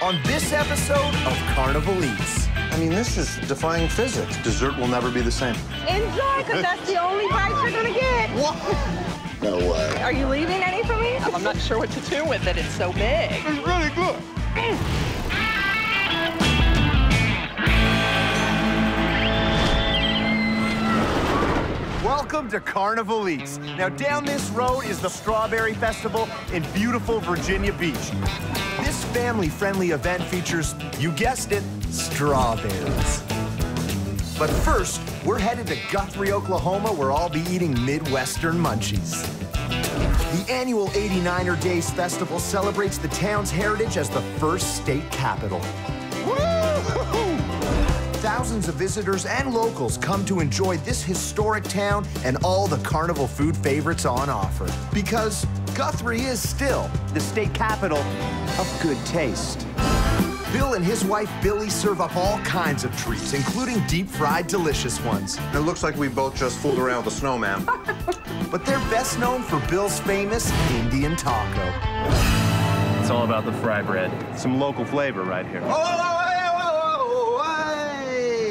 on this episode of Carnival Eats. I mean, this is defying physics. Dessert will never be the same. Enjoy, because that's the only bite you're gonna get. What? No way. Are you leaving any for me? I'm not sure what to do with it. It's so big. It's really good. Welcome to Carnival Eats. Now, down this road is the Strawberry Festival in beautiful Virginia Beach. This family-friendly event features, you guessed it, strawberries. But first, we're headed to Guthrie, Oklahoma, where I'll be eating Midwestern munchies. The annual 89er Days Festival celebrates the town's heritage as the first state capital. Woo-hoo-hoo! Thousands of visitors and locals come to enjoy this historic town and all the carnival food favorites on offer. Because Guthrie is still the state capital of good taste. Bill and his wife Billy serve up all kinds of treats, including deep-fried delicious ones. It looks like we both just fooled around with a snowman. But they're best known for Bill's famous Indian taco. It's all about the fry bread. Some local flavor right here.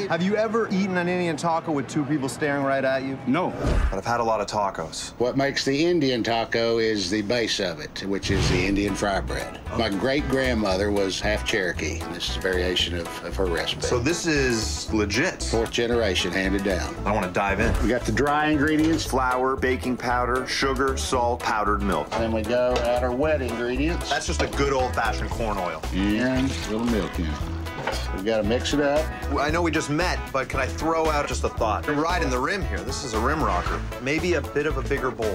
Have you ever eaten an Indian taco with two people staring right at you? No. But I've had a lot of tacos. What makes the Indian taco is the base of it, which is the Indian fry bread. My great-grandmother was half Cherokee, and this is a variation of her recipe. So this is legit. Fourth generation, handed down. I want to dive in. We got the dry ingredients, Flour, baking powder, sugar, salt, powdered milk. then we go add our wet ingredients. That's just a good old-fashioned corn oil. And a little milk in it. We've got to mix it up. I know we just met, but can I throw out just a thought? I'm riding the rim here. This is a rim rocker. Maybe a bit of a bigger bowl.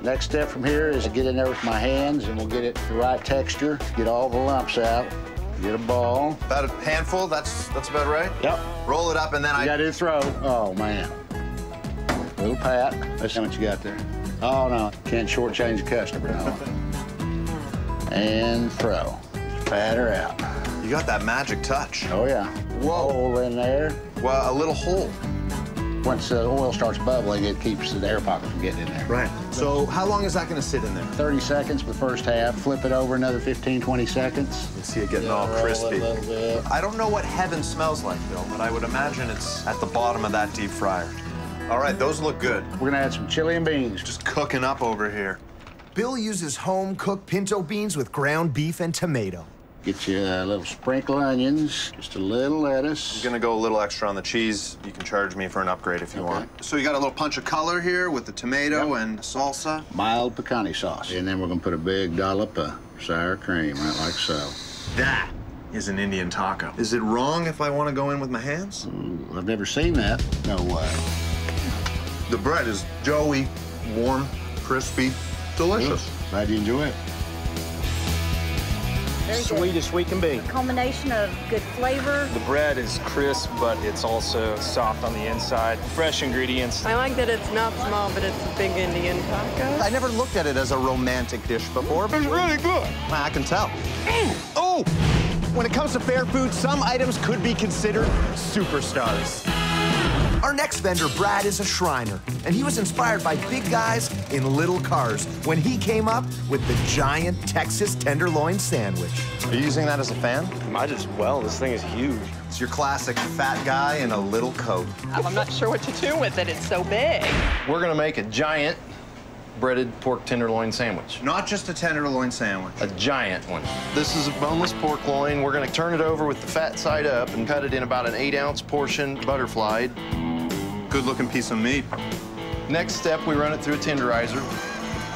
Next step from here is to get in there with my hands, and we'll get it the right texture, get all the lumps out, get a ball. About a handful, that's about right? Yep. Roll it up and then You got to throw. Oh, man. Little pat. Let's see what you got there. Oh, no. Can't shortchange the customer, no. And throw. Pat her out. You got that magic touch. Oh, yeah. Whoa. Hole in there. Well, a little hole. Once the oil starts bubbling, it keeps the air pocket from getting in there. Right. So how long is that going to sit in there? 30 seconds for the first half. Flip it over another 15, 20 seconds. You see it getting all Roll crispy. it a little bit. I don't know what heaven smells like, Bill, but I would imagine it's at the bottom of that deep fryer. All right, those look good. We're going to add some chili and beans. Just cooking up over here. Bill uses home-cooked pinto beans with ground beef and tomato. Get you a little sprinkle onions, just a little lettuce. I'm gonna go a little extra on the cheese. You can charge me for an upgrade if you want. So you got a little punch of color here with the tomato and salsa. Mild pecani sauce. And then we're gonna put a big dollop of sour cream, right like so. That is an Indian taco. Is it wrong if I want to go in with my hands? Ooh, I've never seen that. No way. The bread is doughy, warm, crispy, delicious. Glad you enjoy it. Sweet as sweet can be. Combination of good flavor. The bread is crisp, but it's also soft on the inside. Fresh ingredients. I like that it's not small, but it's a big Indian taco. I never looked at it as a romantic dish before. It's really good. I can tell. Oh! When it comes to fair food, some items could be considered superstars. Our next vendor, Brad, is a Shriner, and he was inspired by big guys in little cars when he came up with the giant Texas tenderloin sandwich. Are you using that as a fan? Might as well. This thing is huge. It's your classic fat guy in a little coat. I'm not sure what to do with it. It's so big. We're gonna make a giant breaded pork tenderloin sandwich. Not just a tenderloin sandwich. A giant one. This is a boneless pork loin. We're gonna turn it over with the fat side up and cut it in about an 8-ounce portion, butterflied. Good looking piece of meat. Next step, we run it through a tenderizer.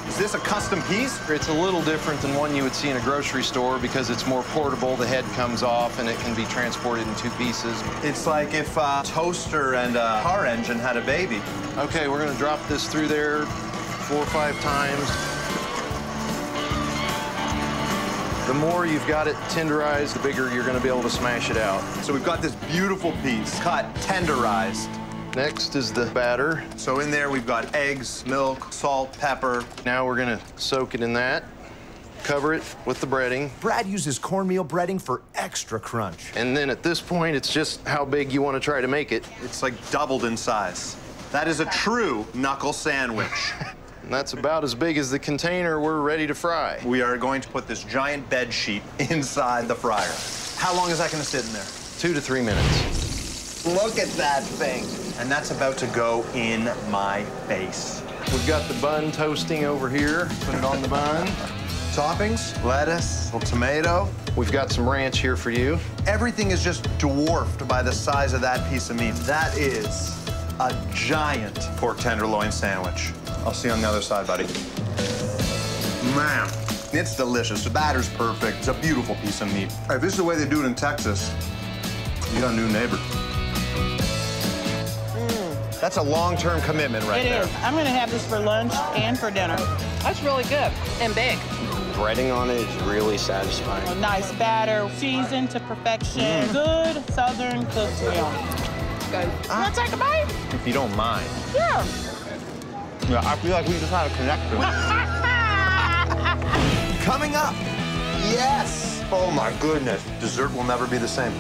Is this a custom piece? It's a little different than one you would see in a grocery store because it's more portable. The head comes off and it can be transported in 2 pieces. It's like if a toaster and a car engine had a baby. Okay, we're gonna drop this through there 4 or 5 times. The more you've got it tenderized, the bigger you're gonna be able to smash it out. So we've got this beautiful piece, cut, tenderized. Next is the batter. So in there we've got eggs, milk, salt, pepper. Now we're gonna soak it in that, cover it with the breading. Brad uses cornmeal breading for extra crunch. And then at this point, it's just how big you want to try to make it. It's like doubled in size. That is a true knuckle sandwich. And that's about as big as the container we're ready to fry. We are going to put this giant bed sheet inside the fryer. How long is that going to sit in there? 2 to 3 minutes. Look at that thing. And that's about to go in my face. We've got the bun toasting over here. Put it on the bun. Toppings, lettuce, little tomato. We've got some ranch here for you. Everything is just dwarfed by the size of that piece of meat. That is a giant pork tenderloin sandwich. I'll see you on the other side, buddy. Man, it's delicious. The batter's perfect. It's a beautiful piece of meat. If this is the way they do it in Texas, you got a new neighbor. That's a long-term commitment right there. It is. I'm going to have this for lunch and for dinner. That's really good and big. Breading on it is really satisfying. A nice batter, seasoned to perfection. Good Southern cooked meal. Good. Want to take a bite? If you don't mind. Yeah. Yeah, I feel like we just had a connection. Coming up, yes! Oh my goodness. Dessert will never be the same.